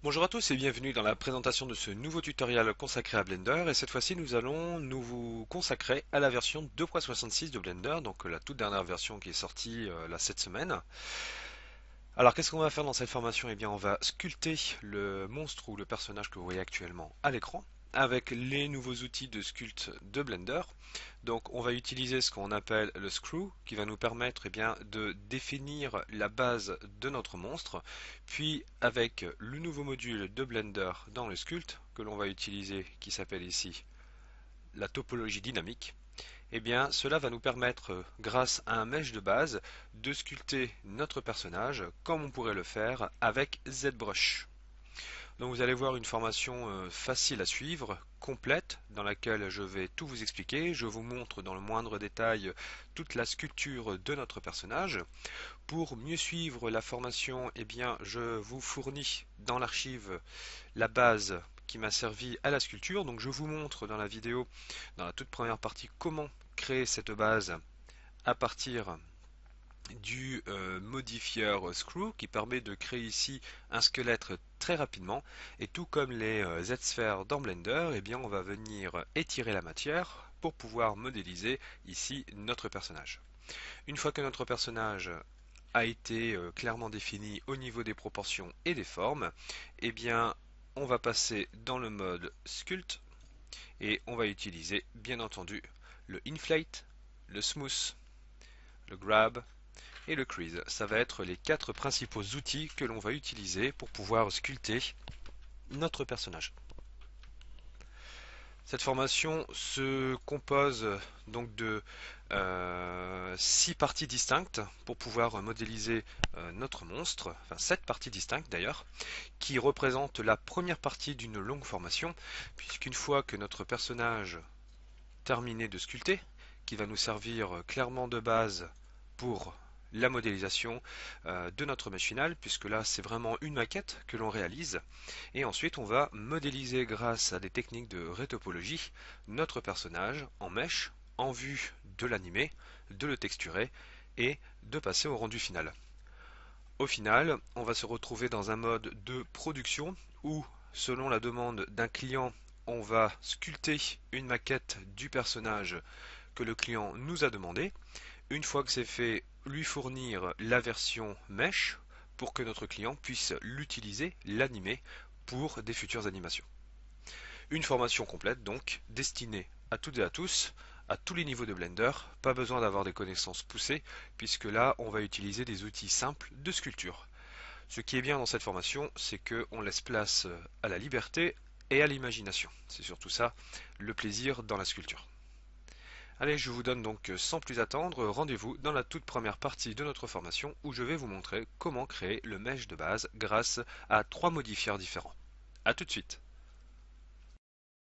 Bonjour à tous et bienvenue dans la présentation de ce nouveau tutoriel consacré à Blender et cette fois-ci nous allons nous consacrer à la version 2.66 de Blender, donc la toute dernière version qui est sortie là cette semaine. Alors qu'est-ce qu'on va faire dans cette formation? Eh bien on va sculpter le monstre ou le personnage que vous voyez actuellement à l'écran avec les nouveaux outils de sculpt de Blender. Donc on va utiliser ce qu'on appelle le screw qui va nous permettre de définir la base de notre monstre. Puis avec le nouveau module de Blender dans le sculpt que l'on va utiliser qui s'appelle ici la topologie dynamique, cela va nous permettre, grâce à un mesh de base, de sculpter notre personnage comme on pourrait le faire avec ZBrush. Donc vous allez voir une formation facile à suivre, complète, dans laquelle je vais tout vous expliquer. Je vous montre dans le moindre détail toute la sculpture de notre personnage. Pour mieux suivre la formation, je vous fournis dans l'archive la base qui m'a servi à la sculpture. Donc je vous montre dans la vidéo, dans la toute première partie, comment créer cette base à partir du modifieur Screw qui permet de créer ici un squelette très rapidement, et tout comme les Z-sphères dans Blender, on va venir étirer la matière pour pouvoir modéliser ici notre personnage. Une fois que notre personnage a été clairement défini au niveau des proportions et des formes, on va passer dans le mode Sculpt et on va utiliser bien entendu le Inflate, le Smooth, le Grab et le Crease. Ça va être les quatre principaux outils que l'on va utiliser pour pouvoir sculpter notre personnage. Cette formation se compose donc de 6 parties distinctes pour pouvoir modéliser notre monstre, enfin 7 parties distinctes d'ailleurs, qui représentent la première partie d'une longue formation, puisqu'une fois que notre personnage terminé de sculpter, qui va nous servir clairement de base pour la modélisation de notre mesh final, puisque là c'est vraiment une maquette que l'on réalise, et ensuite on va modéliser grâce à des techniques de rétopologie notre personnage en mesh, en vue de l'animer, de le texturer et de passer au rendu final. Au final, on va se retrouver dans un mode de production où, selon la demande d'un client, on va sculpter une maquette du personnage que le client nous a demandé. Une fois que c'est fait, lui fournir la version mesh pour que notre client puisse l'utiliser, l'animer pour des futures animations. Une formation complète donc, destinée à toutes et à tous, à tous les niveaux de Blender, pas besoin d'avoir des connaissances poussées, puisque là on va utiliser des outils simples de sculpture. Ce qui est bien dans cette formation, c'est qu'on laisse place à la liberté et à l'imagination. C'est surtout ça, le plaisir dans la sculpture. Allez, je vous donne donc sans plus attendre, rendez-vous dans la toute première partie de notre formation où je vais vous montrer comment créer le mesh de base grâce à 3 modifieurs différents. A tout de suite.